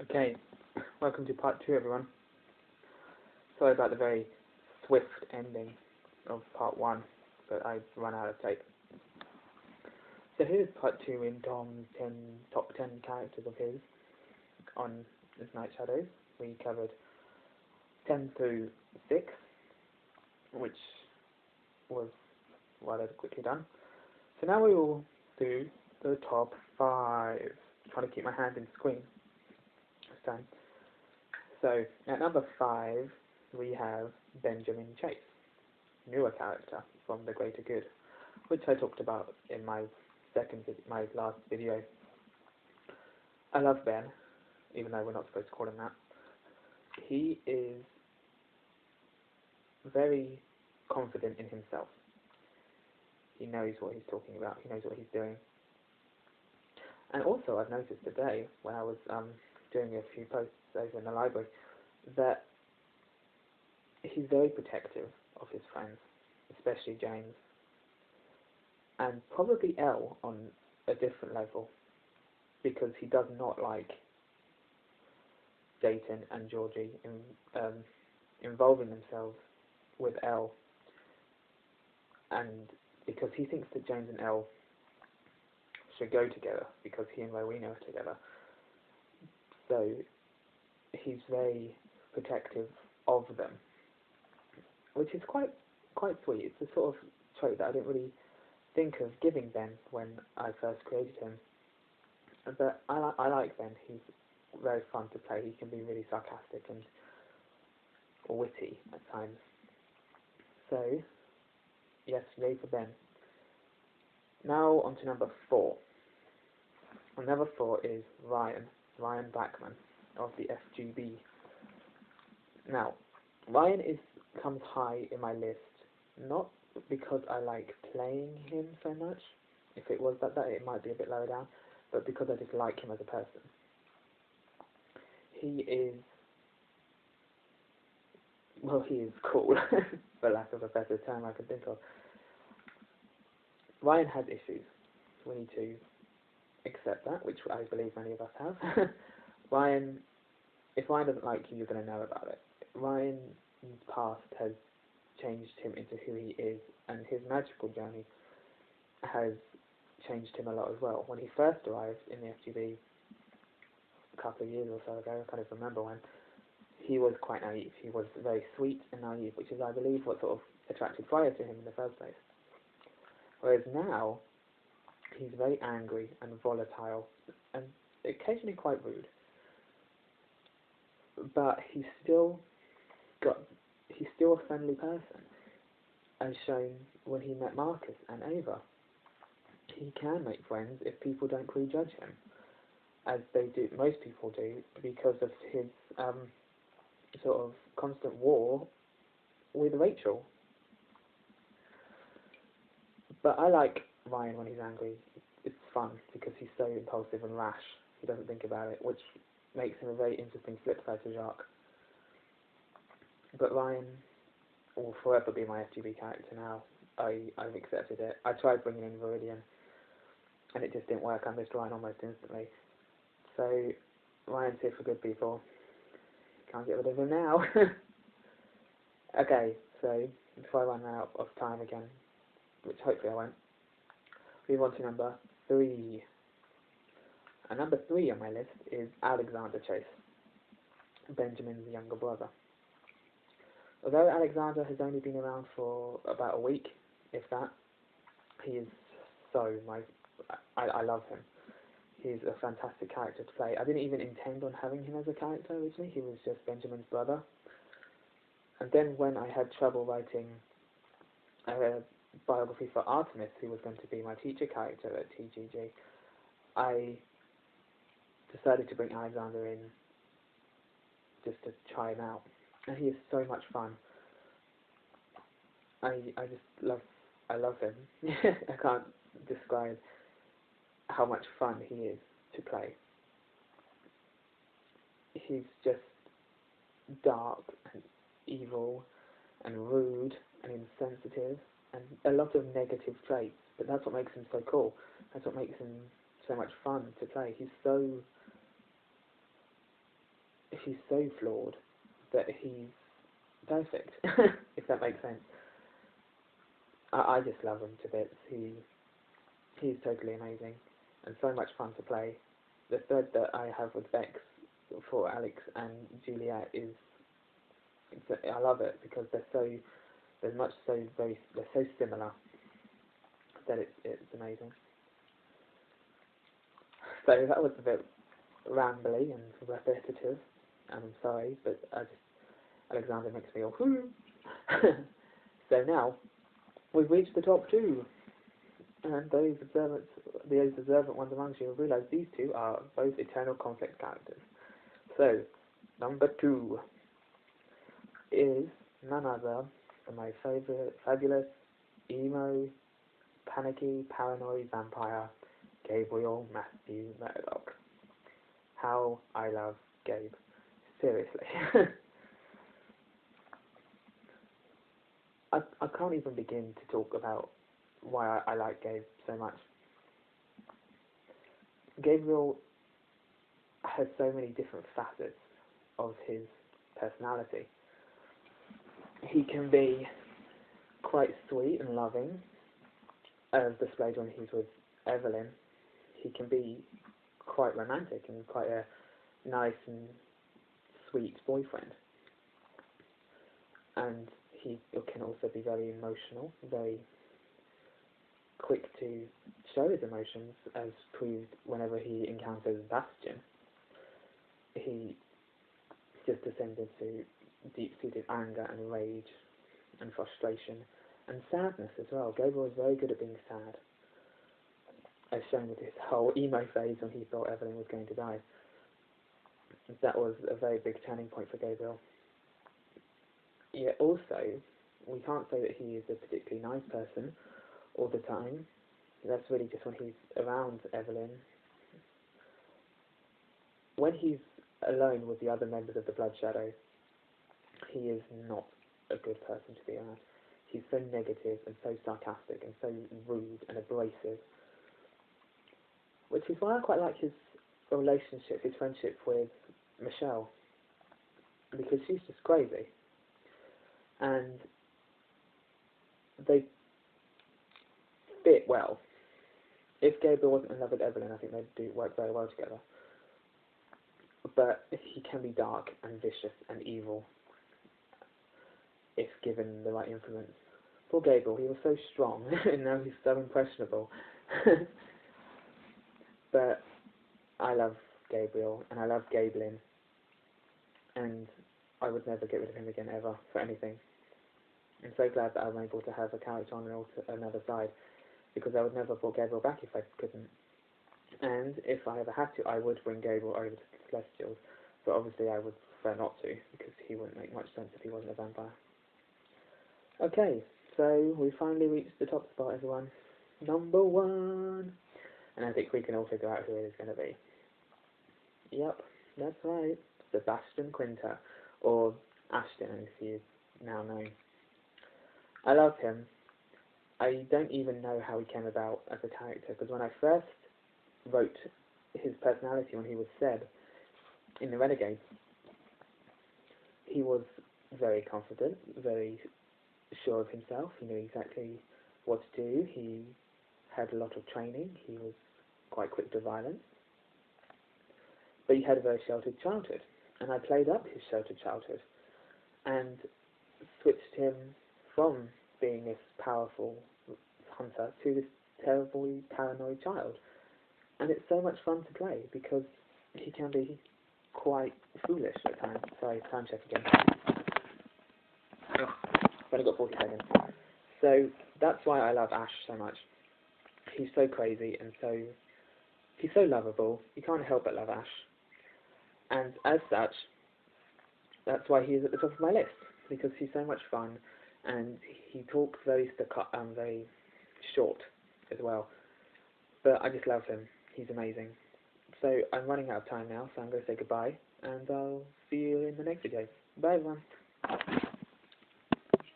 Okay, welcome to part 2, everyone. Sorry about the very swift ending of part 1, but I run out of tape. So here's part 2 in Tom's top 10 characters of his on his Night Shadows. We covered 10 through 6, which was rather quickly done. So now we will do the top 5. I'm trying to keep my hand in the screen this time. So at number 5 we have Benjamin Chase, newer character from The Greater Good, which I talked about in my last video. I love Ben, even though we're not supposed to call him that. He is very confident in himself. He knows what he's talking about. He knows what he's doing. And also, I've noticed today, when I was doing a few posts over in the library, that he's very protective of his friends, especially James, and probably Elle on a different level, because he does not like Dayton and Georgie involving themselves with Elle, and because he thinks that James and Elle should go together because he and Rowena are together. So he's very protective of them, which is quite sweet. It's a sort of trait that I didn't really think of giving Ben when I first created him. But I like Ben. He's very fun to play. He can be really sarcastic and witty at times. So yes, yay for Ben. Now on to number 4. And number 4 is Ryan Bachman of the FGB. Now, Ryan comes high in my list, not because I like playing him so much. If it was that, it might be a bit lower down, but because I just like him as a person. He is cool, for lack of a better term I can think of. Ryan has issues. We need to accept that, which I believe many of us have. If Ryan doesn't like you, you're going to know about it. Ryan's past has changed him into who he is, and his magical journey has changed him a lot as well. When he first arrived in the FGB a couple of years or so ago, I can't even remember when, he was quite naive. He was very sweet and naive, which is, I believe, what sort of attracted Freya to him in the first place. Whereas now, he's very angry and volatile, and occasionally quite rude. But he's still a friendly person, as shown when he met Marcus and Ava. He can make friends if people don't prejudge him, as most people do, because of his sort of constant war with Rachel. But I like Ryan when he's angry. It's fun because he's so impulsive and rash. He doesn't think about it, which makes him a very interesting flip side to Jacques. But Ryan will forever be my FGB character now. I've accepted it. I tried bringing in Viridian, and it just didn't work. I missed Ryan almost instantly. So Ryan's here for good people. Can't get rid of him now. Okay, so before I run out of time again, which hopefully I won't, move on to number 3. And number 3 on my list is Alexander Chase, Benjamin's younger brother. Although Alexander has only been around for about a week, if that, he is I love him. He's a fantastic character to play. I didn't even intend on having him as a character originally. He was just Benjamin's brother. And then when I had trouble writing a biography for Artemis, who was going to be my teacher character at TGG, I decided to bring Alexander in just to try him out. And he is so much fun. I love him. I can't describe how much fun he is to play. He's just dark and evil and rude and insensitive and a lot of negative traits, but that's what makes him so cool. That's what makes him so much fun to play. He's so he's so flawed that he's perfect, if that makes sense. I just love him to bits. He's totally amazing and so much fun to play. The thread that I have with Vex for Alex and Juliet is, I love it because they're so similar that it's amazing. So that was a bit rambly and repetitive, and I'm sorry, but Alexander makes me all So now we've reached the top two, and those observant ones amongst you will realise these two are both eternal conflict characters. So number 2 is none other than my favourite fabulous emo panicky paranoid vampire, Gabriel Matthew Murdoch. How I love Gabe. Seriously. I can't even begin to talk about why I like Gabe so much. Gabriel has so many different facets of his personality. He can be quite sweet and loving, as displayed when he's with Evelyn. He can be quite romantic and quite a nice and sweet boyfriend. And he can also be very emotional, very quick to show his emotions, as proved whenever he encounters Bastion. He just descends into deep-seated anger and rage and frustration and sadness as well. Gabriel is very good at being sad, as shown with his whole emo phase when he thought Evelyn was going to die. That was a very big turning point for Gabriel. Yet also, we can't say that he is a particularly nice person all the time. That's really just when he's around Evelyn. When he's alone with the other members of the Blood Shadow, he is not a good person to be around. He's so negative and so sarcastic and so rude and abrasive. Which is why I quite like his relationship, his friendship with Michelle. Because she's just crazy. And they fit well. If Gabriel wasn't in love with Evelyn, I think they'd do work very well together. But he can be dark and vicious and evil if given the right influence. Poor Gabriel, he was so strong, and now he's so impressionable. But I love Gabriel, and I love Gablin, and I would never get rid of him again ever, for anything. I'm so glad that I'm able to have a character on another side, because I would never have brought Gabriel back if I couldn't. And if I ever had to, I would bring Gabriel over to the Celestials, but obviously I would prefer not to, because he wouldn't make much sense if he wasn't a vampire. Okay, so we finally reached the top spot, everyone. Number 1. And I think we can all figure out who it is going to be. Yep, that's right. Sebastian Quinter, or Ashton, as he is now known. I love him. I don't even know how he came about as a character, because when I first wrote his personality when he was Seb in the Renegades, he was very confident, very sure of himself. He knew exactly what to do. He had a lot of training. He was quite quick to violence. But he had a very sheltered childhood. And I played up his sheltered childhood and switched him from being this powerful hunter to this terribly paranoid child. And it's so much fun to play because he can be quite foolish at times. Sorry, time check again. I've only got 40 seconds. So that's why I love Ash so much. He's so crazy and he's so lovable. You can't help but love Ash. And as such, that's why he's at the top of my list, because he's so much fun and he talks very very short as well. But I just love him. He's amazing. So I'm running out of time now, so I'm going to say goodbye, and I'll see you in the next video. Bye everyone.